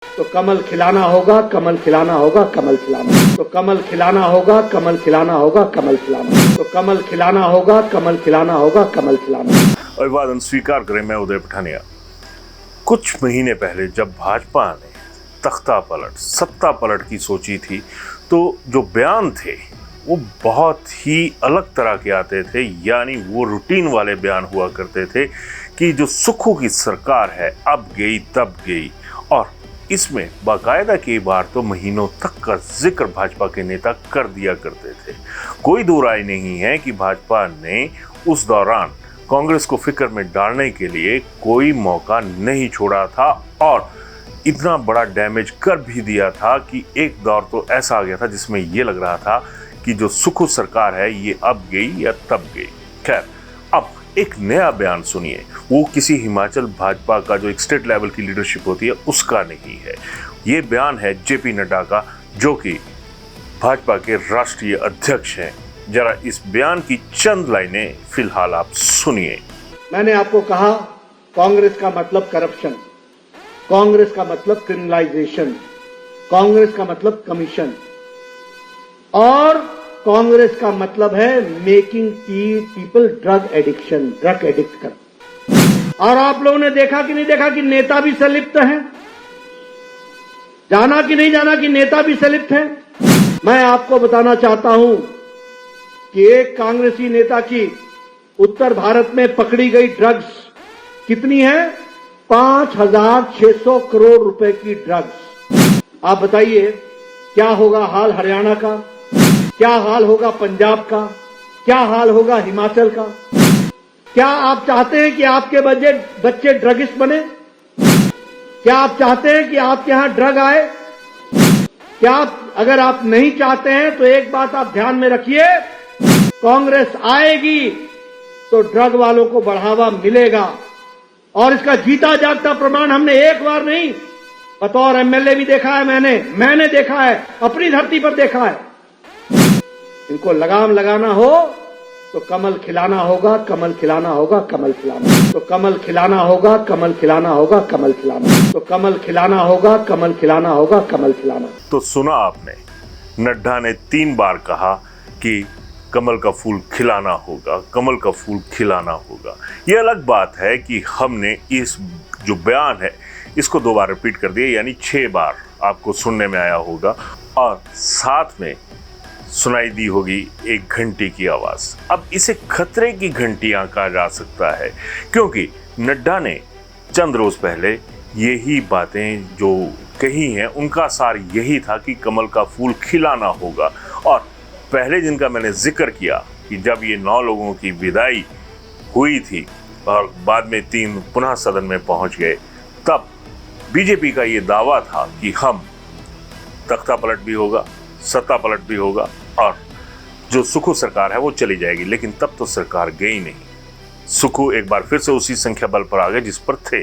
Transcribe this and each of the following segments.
तो कमल खिलाना होगा, कमल खिलाना होगा, कमल खिलाना। तो कमल खिलाना होगा, कमल खिलाना होगा, कमल खिलाना। तो कमल खिलाना होगा, कमल खिलाना होगा, कमल खिलाना। अभिवादन स्वीकार करें, मैं उदय पठानिया। कुछ महीने पहले जब भाजपा ने तख्ता पलट, सत्ता पलट की सोची थी, तो जो बयान थे वो बहुत ही अलग तरह के आते थे। यानी वो रूटीन वाले बयान हुआ करते थे कि जो सुक्खू की सरकार है अब गई तब गई, और इसमें बाकायदा कई बार तो महीनों तक का जिक्र भाजपा के नेता कर दिया करते थे। कोई दो राय नहीं है कि भाजपा ने उस दौरान कांग्रेस को फिक्र में डालने के लिए कोई मौका नहीं छोड़ा था, और इतना बड़ा डैमेज कर भी दिया था कि एक दौर तो ऐसा आ गया था जिसमें यह लग रहा था कि जो सुक्खू सरकार है ये अब गई या तब गई। खैर, अब एक नया बयान सुनिए। वो किसी हिमाचल भाजपा का जो एक स्टेट लेवल की लीडरशिप होती है उसका नहीं है। ये बयान है जेपी नड्डा का, जो कि भाजपा के राष्ट्रीय अध्यक्ष हैं। जरा इस बयान की चंद लाइनें फिलहाल आप सुनिए। मैंने आपको कहा, कांग्रेस का मतलब करप्शन, कांग्रेस का मतलब क्रिमिनलाइजेशन, कांग्रेस का मतलब कमीशन, और कांग्रेस का मतलब है making people drug addiction, drug addict कर। और आप लोगों ने देखा कि नहीं देखा कि नेता भी संलिप्त हैं? जाना कि नहीं जाना कि नेता भी संलिप्त हैं? मैं आपको बताना चाहता हूं कि एक कांग्रेसी नेता की उत्तर भारत में पकड़ी गई ड्रग्स कितनी है? 5,600 करोड़ रुपए की ड्रग्स। आप बताइए क्या होगा हाल हरियाणा का, क्या हाल होगा पंजाब का, क्या हाल होगा हिमाचल का? क्या आप चाहते हैं कि आपके बच्चे ड्रगिस्ट बने? क्या आप चाहते हैं कि आपके यहां ड्रग आए? क्या अगर आप नहीं चाहते हैं तो एक बात आप ध्यान में रखिए, कांग्रेस आएगी तो ड्रग वालों को बढ़ावा मिलेगा। और इसका जीता जागता प्रमाण हमने एक बार नहीं, बतौर एमएलए भी देखा है, मैंने देखा है, अपनी धरती पर देखा है। इनको लगाम लगाना हो तो कमल खिलाना होगा, कमल खिलाना होगा, कमल खिलाना। तो कमल खिलाना होगा, कमल खिलाना होगा, कमल खिलाना। तो कमल खिलाना होगा, कमल खिलाना होगा, कमल खिलाना। तो सुना आपने, नड्डा ने 3 बार कहा कि कमल का फूल खिलाना होगा, कमल का फूल खिलाना होगा। ये अलग बात है कि हमने इस जो बयान है इसको 2 बार रिपीट कर दिया, यानी 6 बार आपको सुनने में आया होगा, और साथ में सुनाई दी होगी एक घंटी की आवाज। अब इसे खतरे की घंटियां कहा जा सकता है, क्योंकि नड्डा ने चंद रोज पहले यही बातें जो कही हैं उनका सार यही था कि कमल का फूल खिलाना होगा। और पहले जिनका मैंने जिक्र किया कि जब ये 9 लोगों की विदाई हुई थी और बाद में 3 पुनः सदन में पहुंच गए, तब बीजेपी का ये दावा था कि हम तख्ता पलट भी होगा, सत्ता पलट भी होगा, और जो सुक्खू सरकार है वो चली जाएगी। लेकिन तब तो सरकार गई नहीं, सुक्खू एक बार फिर से उसी संख्या बल पर आ गए जिस पर थे।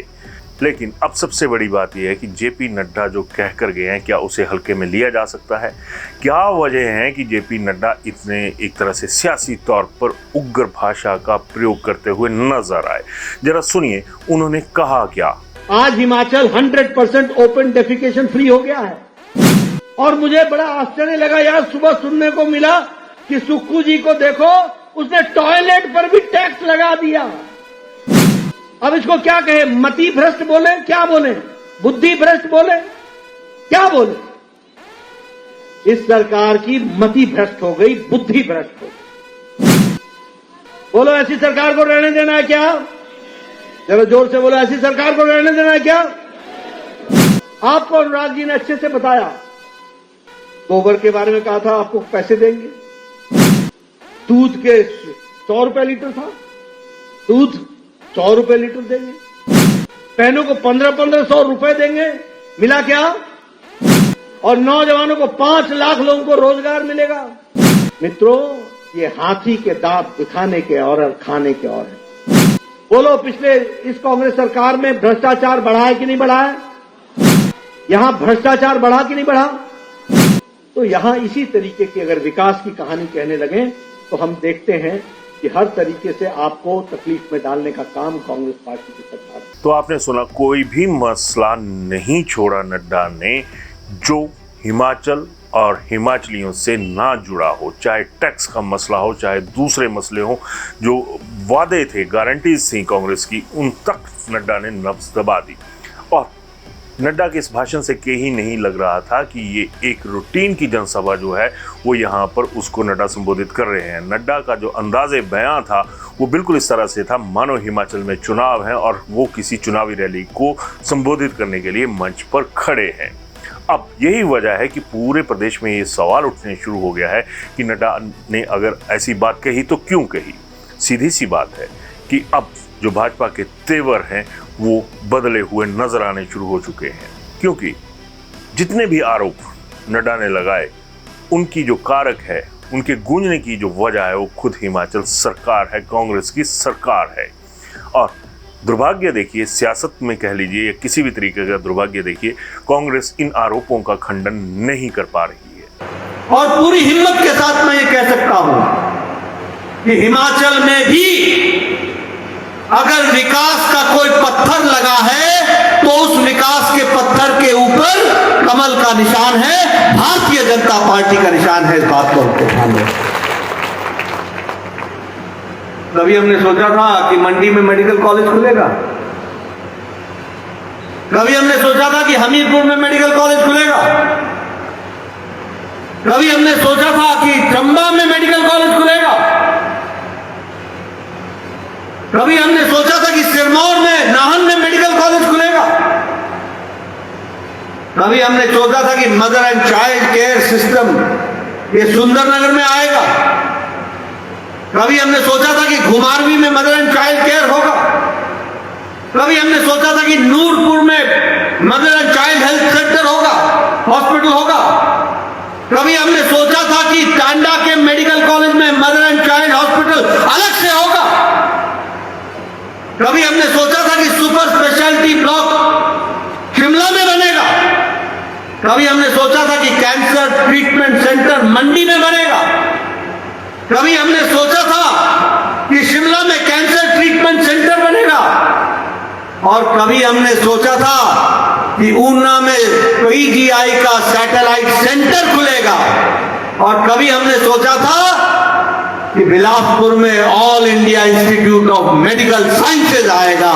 लेकिन अब सबसे बड़ी बात यह है कि जेपी नड्डा जो कह कर गए हैं, क्या उसे हल्के में लिया जा सकता है? क्या वजह है कि जेपी नड्डा इतने एक तरह से सियासी तौर पर उग्र भाषा का प्रयोग करते हुए नजर आए? जरा सुनिए उन्होंने कहा क्या। आज हिमाचल 100% ओपन डेफिकेशन फ्री हो गया है, और मुझे बड़ा आश्चर्य लगा यार, सुबह सुनने को मिला कि सुक्खू जी को देखो, उसने टॉयलेट पर भी टैक्स लगा दिया। अब इसको क्या कहे? मति भ्रष्ट बोले, क्या बोले? बुद्धि भ्रष्ट बोले, क्या बोले? इस सरकार की मति भ्रष्ट हो गई, बुद्धि भ्रष्ट हो गई। बोलो, ऐसी सरकार को रहने देना है क्या? जरा जोर से बोलो, ऐसी सरकार को रहने देना है क्या? आपको अनुराग जी ने अच्छे से बताया, गोबर के बारे में कहा था आपको पैसे देंगे, दूध के 100 रुपए लीटर था, दूध 100 रुपए लीटर देंगे, बहनों को 1500 रुपए देंगे, मिला क्या? और नौजवानों को 5 लाख लोगों को रोजगार मिलेगा। मित्रों, ये हाथी के दांत दिखाने के और खाने के और है। बोलो, पिछले इस कांग्रेस सरकार में भ्रष्टाचार बढ़ा है कि नहीं बढ़ा है? यहां भ्रष्टाचार बढ़ा कि नहीं बढ़ा? तो यहां इसी तरीके की अगर विकास की कहानी कहने लगे तो हम देखते हैं कि हर तरीके से आपको तकलीफ में डालने का काम कांग्रेस पार्टी की सरकार। तो आपने सुना, कोई भी मसला नहीं छोड़ा नड्डा ने जो हिमाचल और हिमाचलियों से ना जुड़ा हो, चाहे टैक्स का मसला हो, चाहे दूसरे मसले हो। जो वादे थे, गारंटीज थी कांग्रेस की, उन तक नड्डा ने नब्ज दबा दी। और नड्डा के इस भाषण से कहीं नहीं लग रहा था कि ये एक रूटीन की जनसभा जो है वो यहाँ पर उसको नड्डा संबोधित कर रहे हैं। नड्डा का जो अंदाजे बयां था वो बिल्कुल इस तरह से था मानो हिमाचल में चुनाव है और वो किसी चुनावी रैली को संबोधित करने के लिए मंच पर खड़े हैं। अब यही वजह है कि पूरे प्रदेश में ये सवाल उठने शुरू हो गया है कि नड्डा ने अगर ऐसी बात कही तो क्यों कही। सीधी सी बात है कि अब जो भाजपा के तेवर हैं वो बदले हुए नजर आने शुरू हो चुके हैं, क्योंकि जितने भी आरोप नड्डा ने लगाए उनकी जो कारक है, उनके गूंजने की जो वजह है वो खुद हिमाचल सरकार है, कांग्रेस की सरकार है। और दुर्भाग्य देखिए, सियासत में कह लीजिए या किसी भी तरीके का दुर्भाग्य देखिए, कांग्रेस इन आरोपों का खंडन नहीं कर पा रही है। और पूरी हिम्मत के साथ मैं ये कह सकता हूं कि हिमाचल में भी अगर विकास का कोई पत्थर लगा है तो उस विकास के पत्थर के ऊपर कमल का निशान है, भारतीय जनता पार्टी का निशान है। इस बात को ध्यान रखें। कभी हमने सोचा था कि मंडी में मेडिकल कॉलेज खुलेगा, कभी हमने सोचा था कि हमीरपुर में मेडिकल कॉलेज खुलेगा, कभी हमने सोचा था कि चंबा में मेडिकल कॉलेज खुलेगा, कभी हमने सोचा था कि सिरमौर में, नाहन में मेडिकल कॉलेज खुलेगा, कभी हमने सोचा था कि mother and child care system ये सुंदरनगर में आएगा, कभी हमने सोचा था कि घुमारवी में मदर एंड चाइल्ड केयर होगा, कभी हमने सोचा था कि नूरपुर में mother and child health centre होगा, हॉस्पिटल होगा, कभी हमने सोचा था कि टांडा के मेडिकल कॉलेज में मदर एंड चाइल्ड हॉस्पिटल अलग से होगा, कभी हमने सोचा था कि सुपर स्पेशलिटी ब्लॉक शिमला में बनेगा, कभी हमने सोचा था कि कैंसर ट्रीटमेंट सेंटर मंडी में बनेगा, कभी हमने सोचा था कि शिमला में कैंसर ट्रीटमेंट सेंटर बनेगा, और कभी हमने सोचा था कि ऊना में पीजीआई का सैटेलाइट सेंटर खुलेगा, और कभी हमने सोचा था कि बिलासपुर में all India institute of medical sciences आएगा।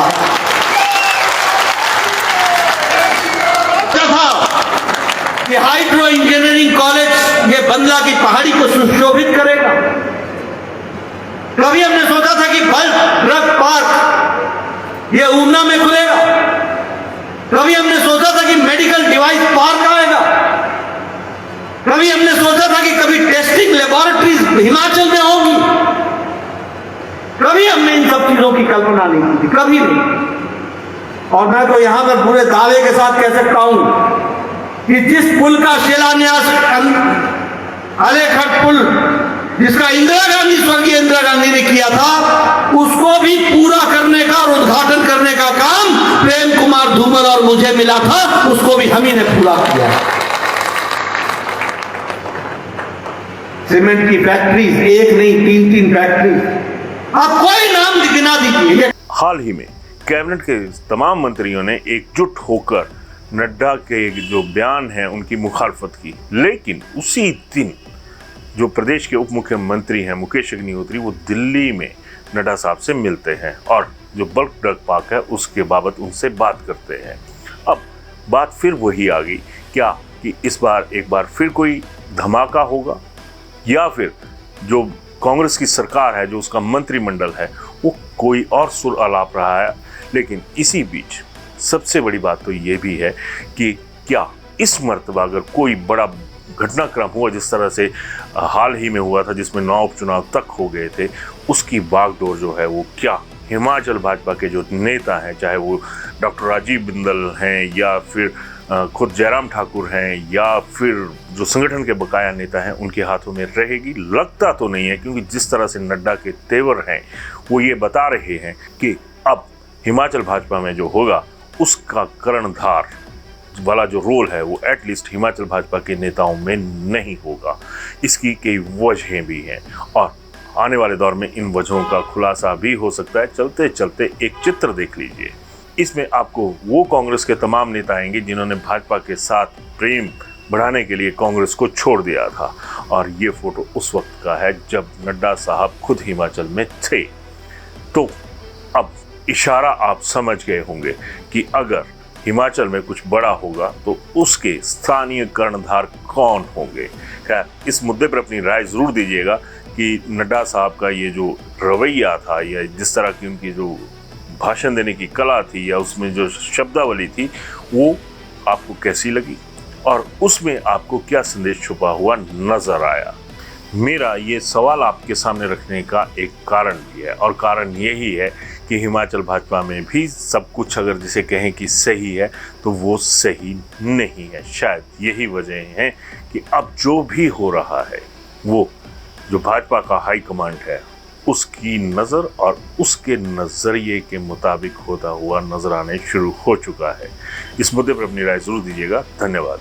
कि हाइड्रो इंजीनियरिंग कॉलेज ये बंगला की पहाड़ी को सुशोभित करेगा। कभी हमने सोचा था कि बल्क ड्रग पार्क ये ऊना में खुलेगा, कभी हमने सोचा था कि मेडिकल डिवाइस पार्क आएगा, कभी हमने सोचा था कि कभी टेस्टिंग लेबोरेटरीज हिमाचल में होगी, कभी हमने इन सब चीजों की कल्पना नहीं की थी, कभी नहीं। और मैं तो यहां पर पूरे दावे के साथ कह सकता हूं कि जिस पुल का शिलान्यास अलेखट पुल जिसका स्वर्गीय इंदिरा गांधी ने किया था, उसको भी पूरा करने का और उद्घाटन करने का काम प्रेम कुमार धूमल और मुझे मिला था, उसको भी हम ही ने पूरा किया। सीमेंट की फैक्ट्रीज एक नहीं 3-3 फैक्ट्री, आप कोई नाम गिना दीजिए। हाल ही में कैबिनेट के तमाम मंत्रियों ने एकजुट होकर नड्डा के जो बयान हैं उनकी मुखालफत की, लेकिन उसी दिन जो प्रदेश के उप मुख्यमंत्री हैं मुकेश अग्निहोत्री, वो दिल्ली में नड्डा साहब से मिलते हैं और जो बल्क ड्रग पार्क है उसके बाबत उनसे बात करते हैं। अब बात फिर वही आ गई, क्या कि इस बार एक बार फिर कोई धमाका होगा या फिर जो कांग्रेस की सरकार है, जो उसका मंत्रिमंडल है, वो कोई और सुर अलाप रहा है। लेकिन इसी बीच सबसे बड़ी बात तो ये भी है कि क्या इस मर्तबा अगर कोई बड़ा घटनाक्रम हुआ जिस तरह से हाल ही में हुआ था, जिसमें 9 उपचुनाव तक हो गए थे, उसकी बागडोर जो है वो क्या हिमाचल भाजपा के जो नेता हैं, चाहे वो डॉक्टर राजीव बिंदल हैं या फिर खुद जयराम ठाकुर हैं या फिर जो संगठन के बकाया नेता हैं, उनके हाथों में रहेगी? लगता तो नहीं है, क्योंकि जिस तरह से नड्डा के तेवर हैं वो ये बता रहे हैं कि अब हिमाचल भाजपा में जो होगा उसका कर्णधार वाला जो रोल है वो एटलीस्ट हिमाचल भाजपा के नेताओं में नहीं होगा। इसकी कई वजहें भी हैं और आने वाले दौर में इन वजहों का खुलासा भी हो सकता है। चलते चलते एक चित्र देख लीजिए, इसमें आपको वो कांग्रेस के तमाम नेता आएंगे जिन्होंने भाजपा के साथ प्रेम बढ़ाने के लिए कांग्रेस को छोड़ दिया था। और ये फोटो उस वक्त का है जब नड्डा साहब खुद हिमाचल में थे। तो अब इशारा आप समझ गए होंगे कि अगर हिमाचल में कुछ बड़ा होगा तो उसके स्थानीय कर्णधार कौन होंगे। खैर, इस मुद्दे पर अपनी राय जरूर दीजिएगा कि नड्डा साहब का ये जो रवैया था या जिस तरह की उनकी जो भाषण देने की कला थी या उसमें जो शब्दावली थी वो आपको कैसी लगी और उसमें आपको क्या संदेश छुपा हुआ नजर आया। मेरा ये सवाल आपके सामने रखने का एक कारण भी है और कारण यही है कि हिमाचल भाजपा में भी सब कुछ अगर जिसे कहें कि सही है तो वो सही नहीं है। शायद यही वजह है कि अब जो भी हो रहा है वो जो भाजपा का हाई कमांड है उसकी नज़र और उसके नज़रिए के मुताबिक होता हुआ नजर आने शुरू हो चुका है। इस मुद्दे पर अपनी राय जरूर दीजिएगा। धन्यवाद।